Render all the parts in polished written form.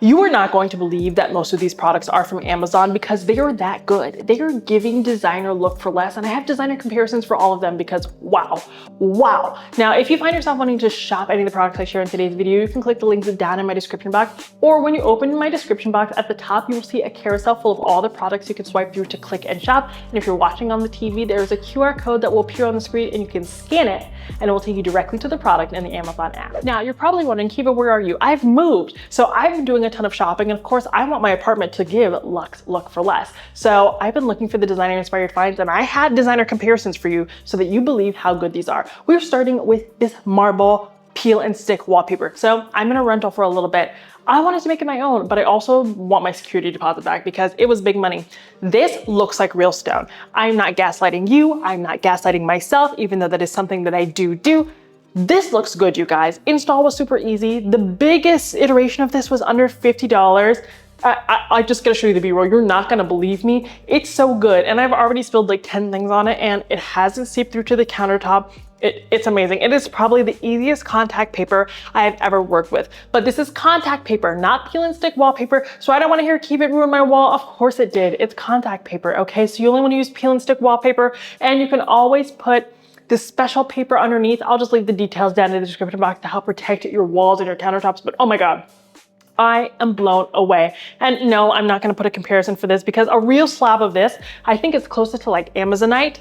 You are not going to believe that most of these products are from Amazon because they are that good. They are giving designer look for less, and I have designer comparisons for all of them because wow. Now, if you find yourself wanting to shop any of the products I share in today's video, you can click the links down in my description box, or when you open my description box at the top, you will see a carousel full of all the products you can swipe through to click and shop. And if you're watching on the TV, there is a QR code that will appear on the screen and you can scan it and it will take you directly to the product in the Amazon app. Now, you're probably wondering, Kiva, where are you? I've moved. So I've been doing a ton of shopping, and of course I want my apartment to give luxe look for less. So I've been looking for the designer inspired finds, and I had designer comparisons for you so that you believe how good these are. We're starting with this marble peel and stick wallpaper. So I'm in a rental for a little bit. I wanted to make it my own, but I also want my security deposit back because it was big money. This looks like real stone. I'm not gaslighting you. I'm not gaslighting myself, even though that is something that I do. This looks good, you guys. Install was super easy. The biggest iteration of this was under $50. I just gotta show you the B-roll. You're not gonna believe me. It's so good. And I've already spilled like 10 things on it, and it hasn't seeped through to the countertop. It's amazing. It is probably the easiest contact paper I have ever worked with. But this is contact paper, not peel and stick wallpaper. So I don't want to hear keep it ruin my wall. Of course it did. It's contact paper, okay? So you only want to use peel and stick wallpaper, and you can always put this special paper underneath. I'll just leave the details down in the description box to help protect your walls and your countertops. But oh my God, I am blown away. And no, I'm not going to put a comparison for this because a real slab of this, I think it's closer to like Amazonite.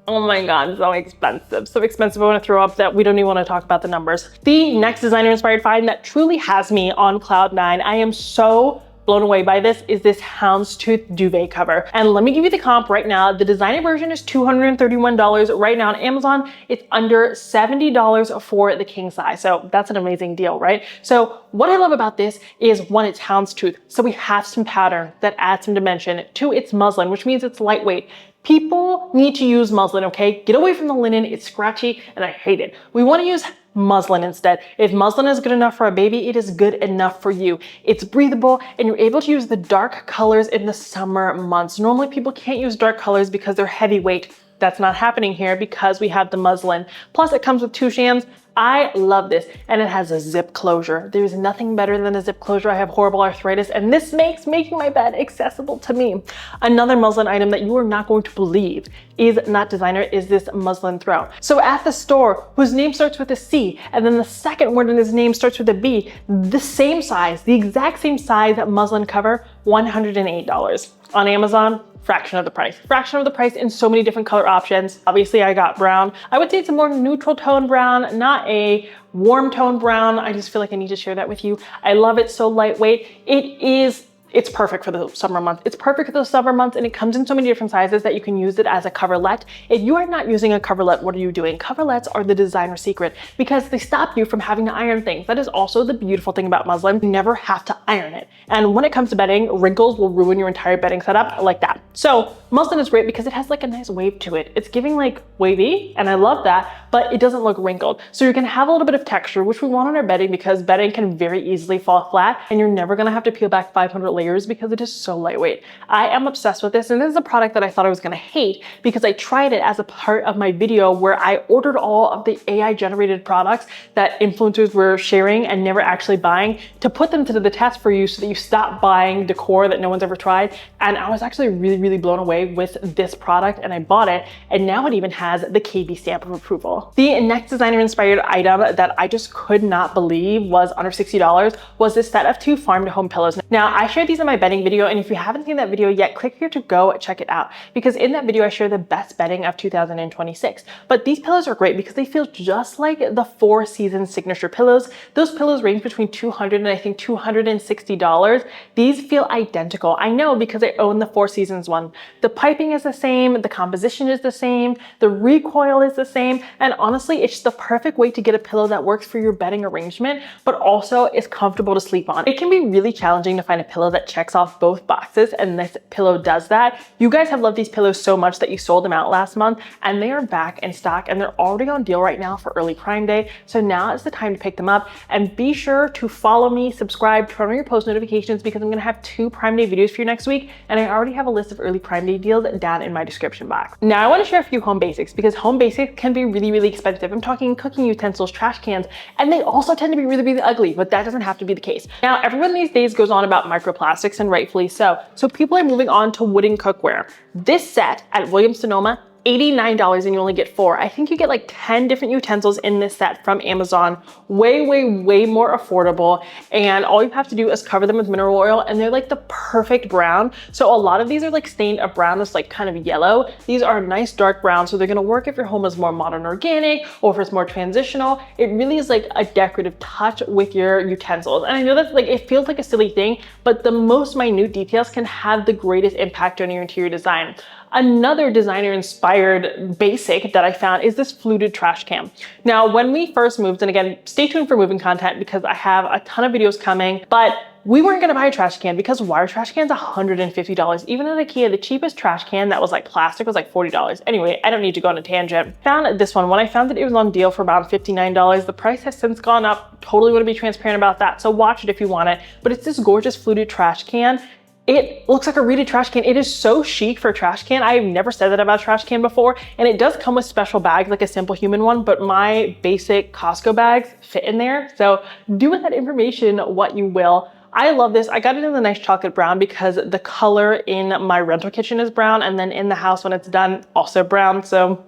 Oh my God, so expensive. So expensive, I want to throw up that we don't even want to talk about the numbers. The next designer inspired find that truly has me on cloud nine, I am so blown away by this, is this houndstooth duvet cover. And let me give you the comp right now. The designer version is $231 right now on Amazon. It's under $70 for the king size. So that's an amazing deal, right? So what I love about this is, one, it's houndstooth. So we have some pattern that adds some dimension. Two, it's muslin, which means it's lightweight. People need to use muslin, okay? Get away from the linen, it's scratchy and I hate it. We wanna use muslin instead. If muslin is good enough for a baby, it is good enough for you. It's breathable and you're able to use the dark colors in the summer months. Normally people can't use dark colors because they're heavyweight. That's not happening here because we have the muslin. Plus it comes with two shams. I love this, and it has a zip closure. There's nothing better than a zip closure. I have horrible arthritis, and this makes making my bed accessible to me. Another muslin item that you are not going to believe is not designer is this muslin throw. So at the store whose name starts with a C, and then the second word in his name starts with a B, the same size, the exact same size muslin cover, $108. On Amazon, fraction of the price in so many different color options. Obviously I got brown. I would say it's a more neutral tone brown, not a warm tone brown. I just feel like I need to share that with you. I love it, so lightweight. It's perfect for the summer months. It's perfect for those summer months, and it comes in so many different sizes that you can use it as a coverlet. If you are not using a coverlet, what are you doing? Coverlets are the designer secret because they stop you from having to iron things. That is also the beautiful thing about muslin. You never have to iron it. And when it comes to bedding, wrinkles will ruin your entire bedding setup like that. So muslin is great because it has like a nice wave to it. It's giving like wavy, and I love that, but it doesn't look wrinkled. So you can have a little bit of texture, which we want on our bedding because bedding can very easily fall flat, and you're never gonna have to peel back 500 layers because it is so lightweight. I am obsessed with this, and this is a product that I thought I was gonna hate because I tried it as a part of my video where I ordered all of the AI generated products that influencers were sharing and never actually buying to put them to the test for you so that you stop buying decor that no one's ever tried. And I was actually really blown away with this product, and I bought it, and now it even has the KB stamp of approval. The next designer inspired item that I just could not believe was under $60 was this set of 2 farm to home pillows. Now I shared these in my bedding video, and if you haven't seen that video yet, click here to go check it out because in that video I share the best bedding of 2026. But these pillows are great because they feel just like the Four Seasons signature pillows. Those pillows range between $200 and I think $260. These feel identical. I know because I own the Four Seasons one. The piping is the same, the composition is the same, the recoil is the same, and honestly it's the perfect way to get a pillow that works for your bedding arrangement but also is comfortable to sleep on. It can be really challenging to find a pillow that checks off both boxes, and this pillow does that. You guys have loved these pillows so much that you sold them out last month, and they are back in stock, and they're already on deal right now for early Prime Day. So now is the time to pick them up, and be sure to follow me, subscribe, turn on your post notifications because I'm gonna have 2 Prime Day videos for you next week, and I already have a list of early Prime Day deals down in my description box. Now I want to share a few home basics because home basics can be really, really expensive. I'm talking cooking utensils, trash cans, and they also tend to be really, really ugly, but that doesn't have to be the case. Now, everyone these days goes on about microplastics, and rightfully so. So people are moving on to wooden cookware. This set at Williams-Sonoma, $89, and you only get 4. I think you get like 10 different utensils in this set from Amazon. Way, way, way more affordable. And all you have to do is cover them with mineral oil, and they're like the perfect brown. So a lot of these are like stained a brown that's like kind of yellow. These are nice dark brown, so they're gonna work if your home is more modern organic or if it's more transitional. It really is like a decorative touch with your utensils. And I know that's like, it feels like a silly thing, but the most minute details can have the greatest impact on your interior design. Another designer-inspired basic that I found is this fluted trash can. Now, when we first moved, and again, stay tuned for moving content because I have a ton of videos coming, but we weren't gonna buy a trash can because why are trash cans $150? Even at IKEA, the cheapest trash can that was like plastic was like $40. Anyway, I don't need to go on a tangent. Found this one. When I found it was on deal for about $59. The price has since gone up. Totally wanna be transparent about that, so watch it if you want it. But it's this gorgeous fluted trash can. It looks like a reeded trash can. It is so chic for a trash can. I've never said that about a trash can before. And it does come with special bags, like a Simple Human one, but my basic Costco bags fit in there. So do with that information what you will. I love this. I got it in the nice chocolate brown because the color in my rental kitchen is brown, and then in the house when it's done, also brown. So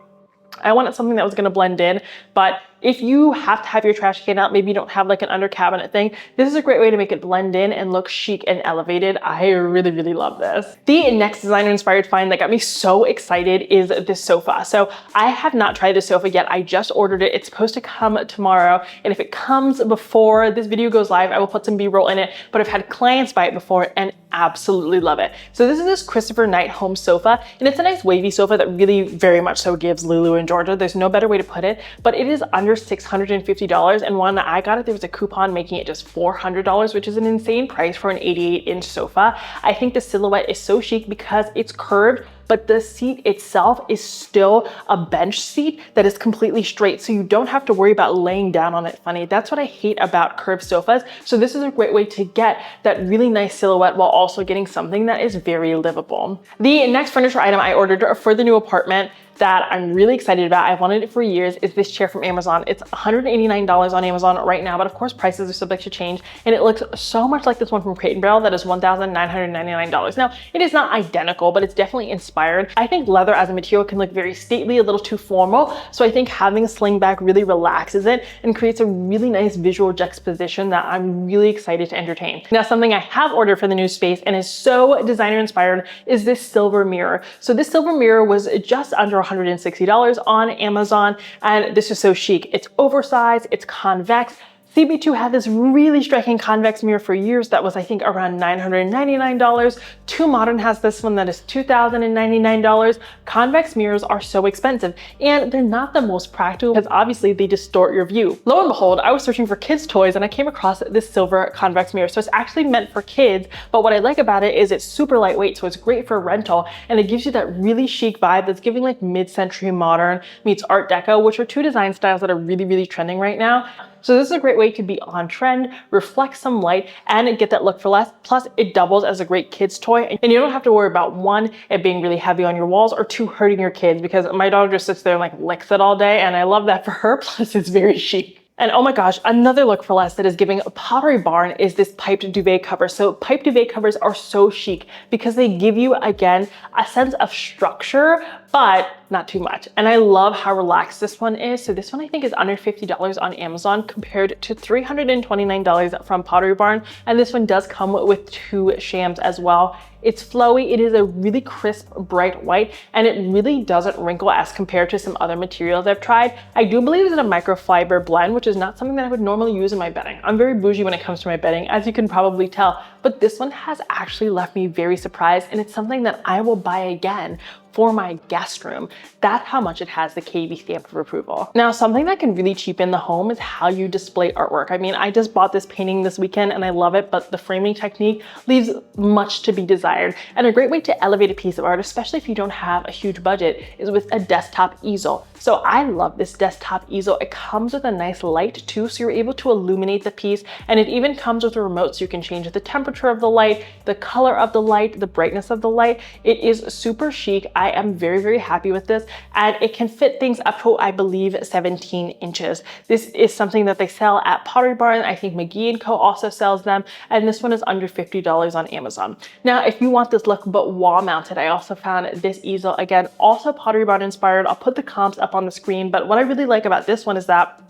I wanted something that was gonna blend in, but if you have to have your trash can out, maybe you don't have like an under cabinet thing, this is a great way to make it blend in and look chic and elevated. I really, really love this. The next designer inspired find that got me so excited is this sofa. So I have not tried this sofa yet. I just ordered it. It's supposed to come tomorrow. And if it comes before this video goes live, I will put some B-roll in it, but I've had clients buy it before and absolutely love it. So this is this Christopher Knight home sofa, and it's a nice wavy sofa that really very much so gives Lulu and Georgia. There's no better way to put it, but it is under $650, and when I got it, there was a coupon making it just $400, which is an insane price for an 88-inch sofa. I think the silhouette is so chic because it's curved, but the seat itself is still a bench seat that is completely straight, so you don't have to worry about laying down on it funny. That's what I hate about curved sofas. So this is a great way to get that really nice silhouette while also getting something that is very livable. The next furniture item I ordered for the new apartment that I'm really excited about, I've wanted it for years, is this chair from Amazon. It's $189 on Amazon right now, but of course prices are subject to change, and it looks so much like this one from Crate & Barrel that is $1,999. Now, it is not identical, but it's definitely inspired. I think leather as a material can look very stately, a little too formal, so I think having a sling back really relaxes it and creates a really nice visual juxtaposition that I'm really excited to entertain. Now, something I have ordered for the new space and is so designer inspired is this silver mirror. So this silver mirror was just under $160 on Amazon, and this is so chic. It's oversized, it's convex. CB2 had this really striking convex mirror for years that was, I think, around $999. Too Modern has this one that is $2,099. Convex mirrors are so expensive, and they're not the most practical because obviously they distort your view. Lo and behold, I was searching for kids' toys and I came across this silver convex mirror. So it's actually meant for kids, but what I like about it is it's super lightweight, so it's great for rental, and it gives you that really chic vibe that's giving like mid-century modern meets Art Deco, which are two design styles that are really, really trending right now. So this is a great way to be on trend, reflect some light, and get that look for less. Plus, it doubles as a great kids toy, and you don't have to worry about one, it being really heavy on your walls, or two, hurting your kids, because my dog just sits there and like licks it all day, and I love that for her. Plus, it's very chic. And oh my gosh, another look for less that is giving Pottery Barn is this piped duvet cover. So piped duvet covers are so chic because they give you, again, a sense of structure, but not too much. And I love how relaxed this one is. So this one I think is under $50 on Amazon compared to $329 from Pottery Barn. And this one does come with 2 shams as well. It's flowy, it is a really crisp, bright white, and it really doesn't wrinkle as compared to some other materials I've tried. I do believe it's a microfiber blend, which is not something that I would normally use in my bedding. I'm very bougie when it comes to my bedding, as you can probably tell, but this one has actually left me very surprised, and it's something that I will buy again for my guest room. That's how much it has the KB stamp of approval. Now, something that can really cheapen the home is how you display artwork. I mean, I just bought this painting this weekend and I love it, but the framing technique leaves much to be desired. And a great way to elevate a piece of art, especially if you don't have a huge budget, is with a desktop easel. So I love this desktop easel. It comes with a nice light too, so you're able to illuminate the piece, and it even comes with a remote so you can change the temperature temperature of the light, the color of the light, the brightness of the light. It is super chic. I am very, very happy with this, and it can fit things up to, I believe, 17 inches. This is something that they sell at Pottery Barn. I think McGee & Co. also sells them, and this one is under $50 on Amazon. Now, if you want this look but wall mounted, I also found this easel, again, also Pottery Barn inspired. I'll put the comps up on the screen, but what I really like about this one is that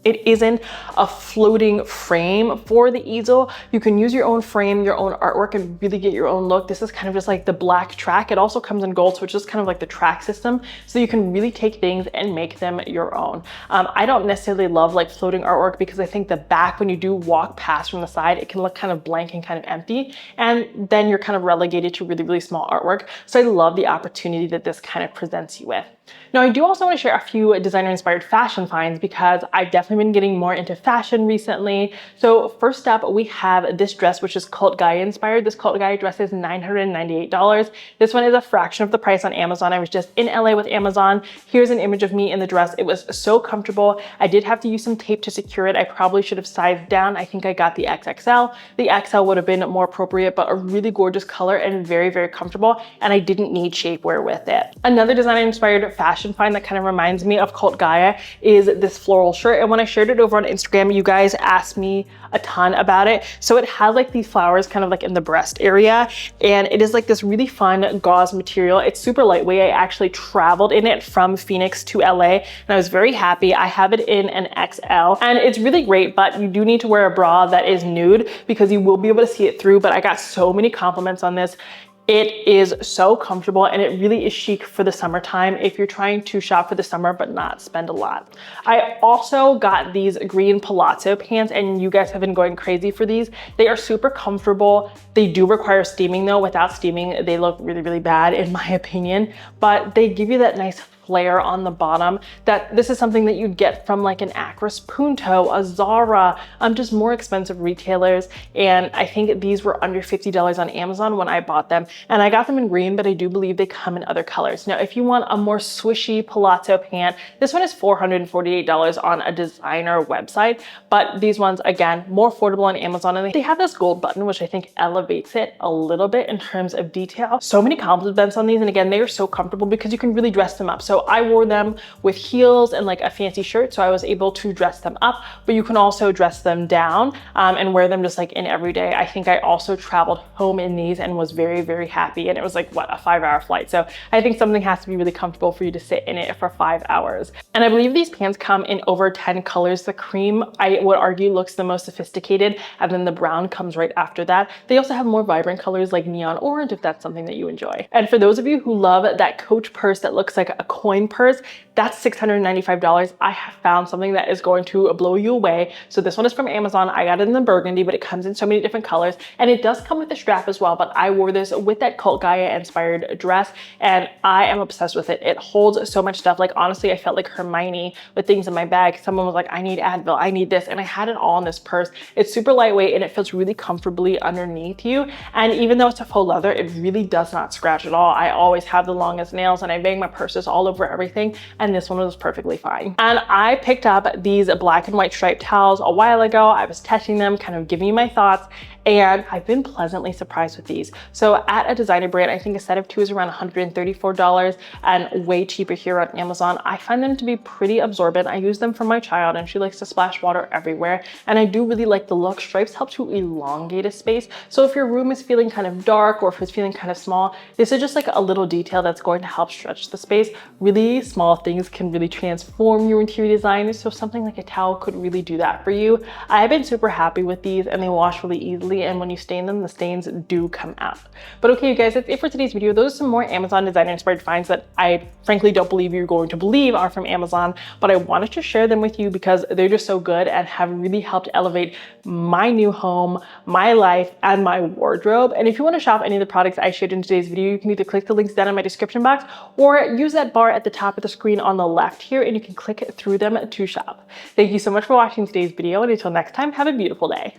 it isn't a floating frame for the easel. You can use your own frame, your own artwork, and really get your own look. This is kind of just like the black track. It also comes in gold, so it's just kind of like the track system. So you can really take things and make them your own. I don't necessarily love like floating artwork because I think the back, when you do walk past from the side, it can look kind of blank and kind of empty. And then you're kind of relegated to really, really small artwork. So I love the opportunity that this kind of presents you with. Now, I do also want to share a few designer-inspired fashion finds because I've definitely been getting more into fashion recently. So first up, we have this dress, which is Cult Gaia inspired. This Cult Gaia dress is $998. This one is a fraction of the price on Amazon. I was just in LA with Amazon. Here's an image of me in the dress. It was so comfortable. I did have to use some tape to secure it. I probably should have sized down. I think I got the XXL. The XL would have been more appropriate, but a really gorgeous color and very, very comfortable. And I didn't need shapewear with it. Another designer-inspired fashion find that kind of reminds me of Cult Gaia is this floral shirt. And when I shared it over on Instagram, you guys asked me a ton about it. So it has like these flowers kind of like in the breast area, and it is like this really fun gauze material. It's super lightweight. I actually traveled in it from Phoenix to LA, and I was very happy. I have it in an XL, and it's really great, but you do need to wear a bra that is nude because you will be able to see it through. But I got so many compliments on this. It is so comfortable, and it really is chic for the summertime if you're trying to shop for the summer but not spend a lot. I also got these green palazzo pants, and you guys have been going crazy for these. They are super comfortable. They do require steaming though. Without steaming, they look really, really bad in my opinion, but they give you that nice flare on the bottom. That this is something that you'd get from like an Acris Punto, a Zara, just more expensive retailers. And I think these were under $50 on Amazon when I bought them. And I got them in green, but I do believe they come in other colors. Now, if you want a more swishy palazzo pant, this one is $448 on a designer website. But these ones, again, more affordable on Amazon. And they have this gold button, which I think elevates it a little bit in terms of detail. So many compliments on these. And again, they are so comfortable because you can really dress them up. So I wore them with heels and like a fancy shirt, so I was able to dress them up, but you can also dress them down and wear them just like in every day. I think I also traveled home in these and was very, very happy. And it was like, what, a 5-hour flight. So I think something has to be really comfortable for you to sit in it for 5 hours. And I believe these pants come in over 10 colors. The cream, I would argue, looks the most sophisticated, and then the brown comes right after that. They also have more vibrant colors like neon orange, if that's something that you enjoy. And for those of you who love that Coach purse that looks like a coin purse, that's $695. I have found something that is going to blow you away. So this one is from Amazon. I got it in the burgundy, but it comes in so many different colors, and it does come with a strap as well. But I wore this with that Cult Gaia inspired dress, and I am obsessed with it. It holds so much stuff. Like, honestly, I felt like Hermione with things in my bag. Someone was like, I need Advil, I need this, and I had it all in this purse. It's super lightweight, and it feels really comfortably underneath you. And even though it's a faux leather, it really does not scratch at all. I always have the longest nails, and I bang my purses all over everything, and this one was perfectly fine. And I picked up these black and white striped towels a while ago. I was testing them, kind of giving you my thoughts, and I've been pleasantly surprised with these. So at a designer brand, I think a set of 2 is around $134 and way cheaper here on Amazon. I find them to be pretty absorbent. I use them for my child, and she likes to splash water everywhere. And I do really like the look. Stripes help to elongate a space. So if your room is feeling kind of dark or if it's feeling kind of small, this is just like a little detail that's going to help stretch the space. Really small things can really transform your interior design. So something like a towel could really do that for you. I've been super happy with these, and they wash really easily. And when you stain them, the stains do come out. But okay, you guys, that's it for today's video. Those are some more Amazon designer inspired finds that I frankly don't believe you're going to believe are from Amazon, but I wanted to share them with you because they're just so good and have really helped elevate my new home, my life, and my wardrobe. And if you want to shop any of the products I shared in today's video, you can either click the links down in my description box or use that bar at the top of the screen on the left here, and you can click through them to shop. Thank you so much for watching today's video, and until next time, have a beautiful day.